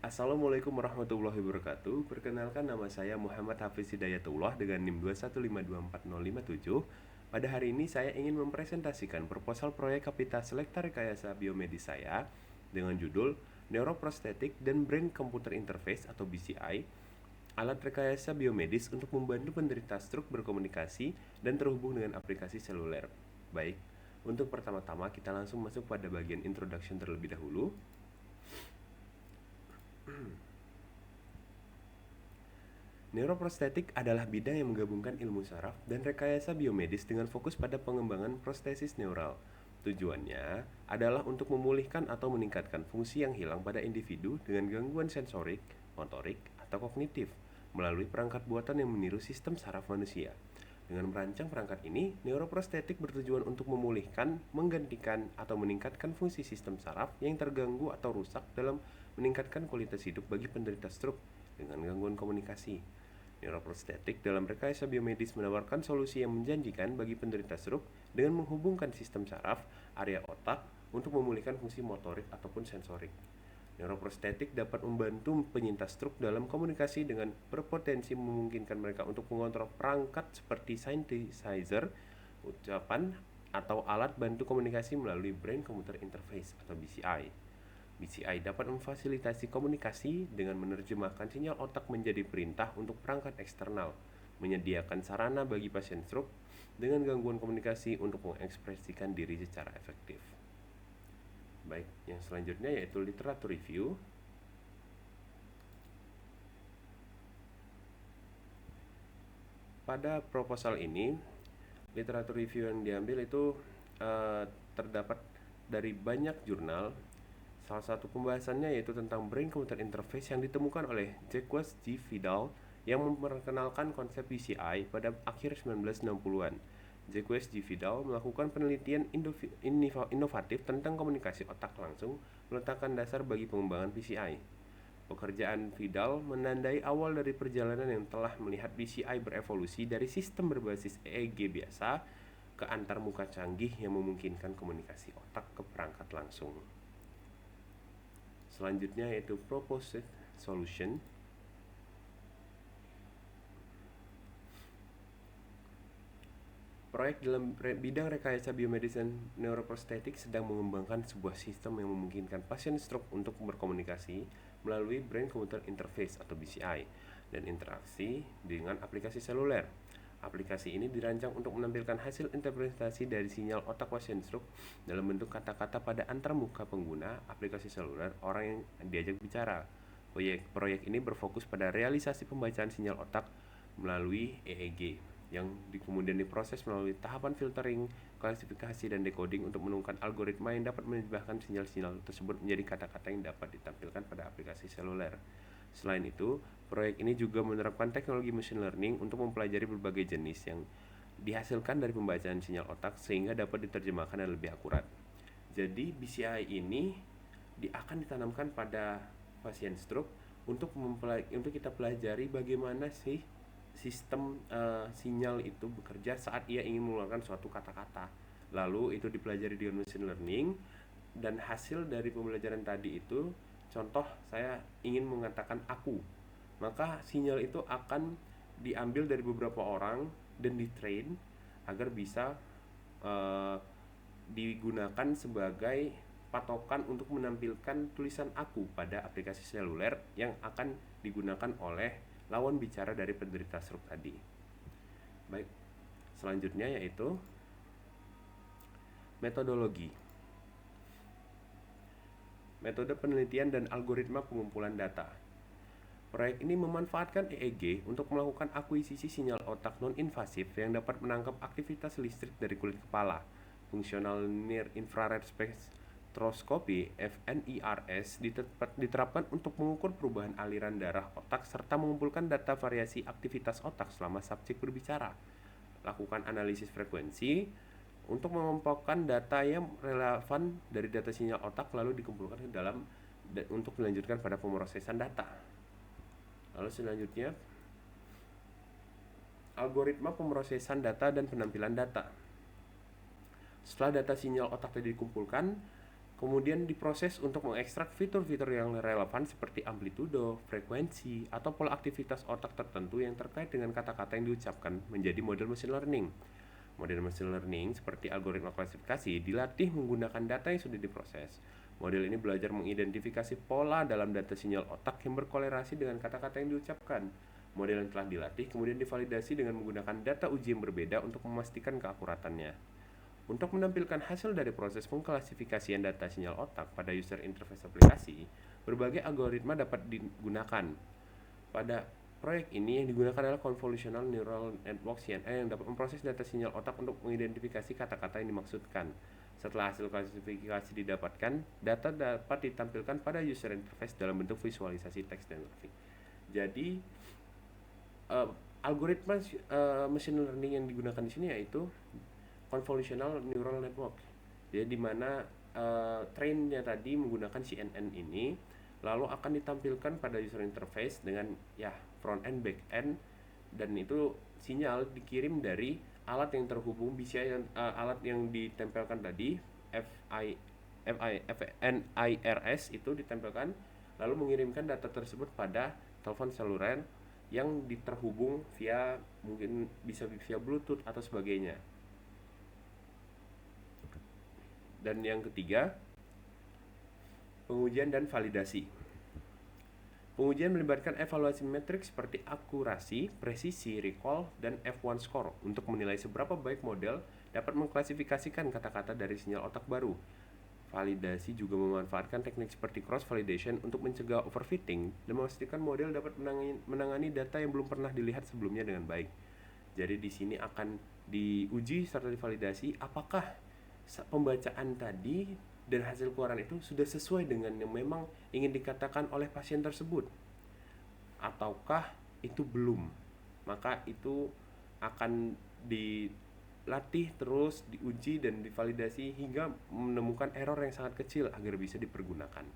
Assalamualaikum warahmatullahi wabarakatuh. Perkenalkan, nama saya Muhammad Hafiz Hidayatullah dengan NIM 215244057. Pada hari ini saya ingin mempresentasikan proposal proyek Kapital Selekta Rekayasa Biomedis saya dengan judul Neuroprosthetic dan Brain Computer Interface atau BCI, alat rekayasa biomedis untuk membantu penderita stroke berkomunikasi dan terhubung dengan aplikasi seluler. Baik, untuk pertama-tama kita langsung masuk pada bagian introduction terlebih dahulu. Neuroprostetik adalah bidang yang menggabungkan ilmu saraf dan rekayasa biomedis dengan fokus pada pengembangan prostesis neural. Tujuannya adalah untuk memulihkan atau meningkatkan fungsi yang hilang pada individu dengan gangguan sensorik, motorik, atau kognitif melalui perangkat buatan yang meniru sistem saraf manusia. Dengan merancang perangkat ini, neuroprostetik bertujuan untuk memulihkan, menggantikan, atau meningkatkan fungsi sistem saraf yang terganggu atau rusak dalam meningkatkan kualitas hidup bagi penderita stroke dengan gangguan komunikasi. Neuroprostetik dalam rekayasa biomedis menawarkan solusi yang menjanjikan bagi penderita stroke dengan menghubungkan sistem saraf, area otak, untuk memulihkan fungsi motorik ataupun sensorik. Neuroprostetik dapat membantu penyintas stroke dalam komunikasi dengan berpotensi memungkinkan mereka untuk mengontrol perangkat seperti synthesizer, ucapan, atau alat bantu komunikasi melalui Brain Computer Interface atau BCI. BCI dapat memfasilitasi komunikasi dengan menerjemahkan sinyal otak menjadi perintah untuk perangkat eksternal, menyediakan sarana bagi pasien stroke dengan gangguan komunikasi untuk mengekspresikan diri secara efektif. Baik, yang selanjutnya yaitu literatur review. Pada proposal ini, literatur review yang diambil itu terdapat dari banyak jurnal. Salah satu pembahasannya yaitu tentang Brain Computer Interface yang ditemukan oleh Jacques G. Vidal yang memperkenalkan konsep BCI pada akhir 1960-an. Jacques G. Vidal melakukan penelitian inovatif tentang komunikasi otak langsung, meletakkan dasar bagi pengembangan BCI. Pekerjaan Vidal menandai awal dari perjalanan yang telah melihat BCI berevolusi dari sistem berbasis EEG biasa ke antarmuka canggih yang memungkinkan komunikasi otak ke perangkat langsung. Selanjutnya yaitu proposed solution. Proyek dalam bidang rekayasa biomedis dan neuroprostetik sedang mengembangkan sebuah sistem yang memungkinkan pasien stroke untuk berkomunikasi melalui Brain Computer Interface atau BCI dan interaksi dengan aplikasi seluler. Aplikasi ini dirancang untuk menampilkan hasil interpretasi dari sinyal otak pasien stroke dalam bentuk kata-kata pada antarmuka pengguna aplikasi seluler orang yang diajak bicara. Proyek ini berfokus pada realisasi pembacaan sinyal otak melalui EEG yang kemudian diproses melalui tahapan filtering, klasifikasi, dan decoding untuk menemukan algoritma yang dapat menerjemahkan sinyal-sinyal tersebut menjadi kata-kata yang dapat ditampilkan pada aplikasi seluler. Selain itu, proyek ini juga menerapkan teknologi machine learning untuk mempelajari berbagai jenis yang dihasilkan dari pembacaan sinyal otak sehingga dapat diterjemahkan dan lebih akurat. Jadi BCI ini akan ditanamkan pada pasien stroke untuk kita pelajari bagaimana sih sistem sinyal itu bekerja saat ia ingin mengeluarkan suatu kata-kata. Lalu itu dipelajari dengan machine learning, dan hasil dari pembelajaran tadi itu, contoh saya ingin mengatakan aku, maka sinyal itu akan diambil dari beberapa orang dan ditrain agar bisa digunakan sebagai patokan untuk menampilkan tulisan aku pada aplikasi seluler yang akan digunakan oleh lawan bicara dari penderita stroke tadi. Baik, selanjutnya yaitu metodologi. Metode penelitian dan algoritma pengumpulan data. Proyek ini memanfaatkan EEG untuk melakukan akuisisi sinyal otak non-invasif yang dapat menangkap aktivitas listrik dari kulit kepala. Fungsional Near Infrared Spectroscopy (FNIRS) diterapkan untuk mengukur perubahan aliran darah otak serta mengumpulkan data variasi aktivitas otak selama subjek berbicara. Lakukan analisis frekuensi untuk mengumpulkan data yang relevan dari data sinyal otak lalu dikumpulkan ke dalam untuk dilanjutkan pada pemrosesan data. Lalu selanjutnya algoritma pemrosesan data dan penampilan data. Setelah data sinyal otak tadi dikumpulkan, Kemudian diproses untuk mengekstrak fitur-fitur yang relevan seperti amplitudo, frekuensi, atau pola aktivitas otak tertentu yang terkait dengan kata-kata yang diucapkan menjadi model machine learning. Model machine learning seperti algoritma klasifikasi dilatih menggunakan data yang sudah diproses. Model ini belajar mengidentifikasi pola dalam data sinyal otak yang berkolerasi dengan kata-kata yang diucapkan. Model yang telah dilatih kemudian divalidasi dengan menggunakan data uji yang berbeda untuk memastikan keakuratannya. Untuk menampilkan hasil dari proses pengklasifikasian data sinyal otak pada user interface aplikasi, berbagai algoritma dapat digunakan. Pada proyek ini yang digunakan adalah Convolutional Neural Network (CNN) yang dapat memproses data sinyal otak untuk mengidentifikasi kata-kata yang dimaksudkan. Setelah hasil klasifikasi didapatkan, data dapat ditampilkan pada user interface dalam bentuk visualisasi teks dan grafik. Jadi, algoritma machine learning yang digunakan di sini yaitu Convolutional Neural Network. Jadi di mana trainnya tadi menggunakan CNN ini, lalu akan ditampilkan pada user interface dengan front end, back end, dan itu sinyal dikirim dari alat yang terhubung alat yang ditempelkan tadi FNIRS itu ditempelkan, lalu mengirimkan data tersebut pada telepon seluler yang terhubung mungkin bisa via Bluetooth atau sebagainya. Dan yang ketiga, pengujian dan validasi. Pengujian melibatkan evaluasi metrik seperti akurasi, presisi, recall, dan F1 score untuk menilai seberapa baik model dapat mengklasifikasikan kata-kata dari sinyal otak baru. Validasi juga memanfaatkan teknik seperti cross validation untuk mencegah overfitting dan memastikan model dapat menangani data yang belum pernah dilihat sebelumnya dengan baik. Jadi di sini akan diuji serta divalidasi apakah pembacaan tadi dan hasil keluaran itu sudah sesuai dengan yang memang ingin dikatakan oleh pasien tersebut ataukah itu belum. Maka itu akan dilatih terus, diuji dan divalidasi hingga menemukan error yang sangat kecil agar bisa dipergunakan.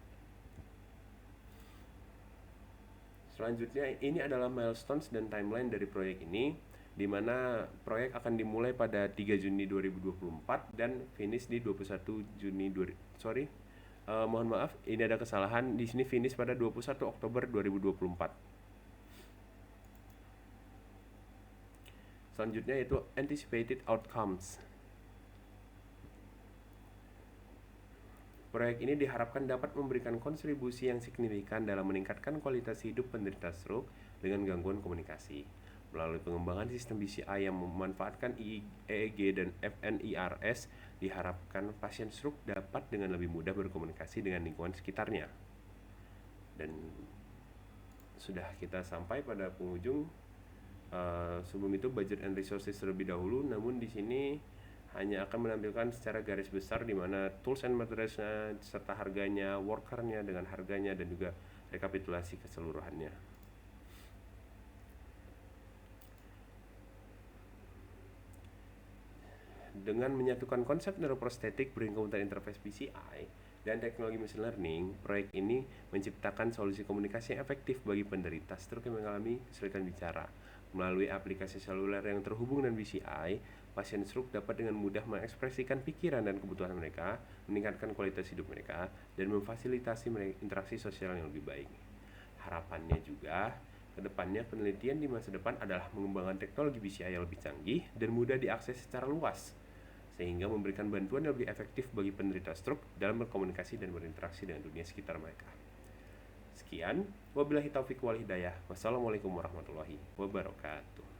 Selanjutnya ini adalah milestones dan timeline dari proyek ini, di mana proyek akan dimulai pada 3 Juni 2024 dan finish di 21 Juni mohon maaf, ini ada kesalahan. Di sini finish pada 21 Oktober 2024. Selanjutnya yaitu anticipated outcomes. Proyek ini diharapkan dapat memberikan kontribusi yang signifikan dalam meningkatkan kualitas hidup penderita stroke dengan gangguan komunikasi. Melalui pengembangan sistem BCI yang memanfaatkan EEG dan FNIRS, diharapkan pasien stroke dapat dengan lebih mudah berkomunikasi dengan lingkungan sekitarnya. Dan sudah kita sampai pada penghujung. Sebelum itu budget and resources terlebih dahulu, namun di sini hanya akan menampilkan secara garis besar di mana tools and materials-nya serta harganya, worker-nya dengan harganya, dan juga rekapitulasi keseluruhannya. Dengan menyatukan konsep neuroprosthetic brain computer interface BCI dan teknologi machine learning, proyek ini menciptakan solusi komunikasi yang efektif bagi penderita stroke yang mengalami kesulitan bicara. Melalui aplikasi seluler yang terhubung dengan BCI, pasien stroke dapat dengan mudah mengekspresikan pikiran dan kebutuhan mereka, meningkatkan kualitas hidup mereka, dan memfasilitasi interaksi sosial yang lebih baik. Harapannya juga, kedepannya penelitian di masa depan adalah mengembangkan teknologi BCI yang lebih canggih dan mudah diakses secara luas, sehingga memberikan bantuan yang lebih efektif bagi penderita stroke dalam berkomunikasi dan berinteraksi dengan dunia sekitar mereka. Sekian, wabillahi taufiq wal hidayah. Wassalamualaikum warahmatullahi wabarakatuh.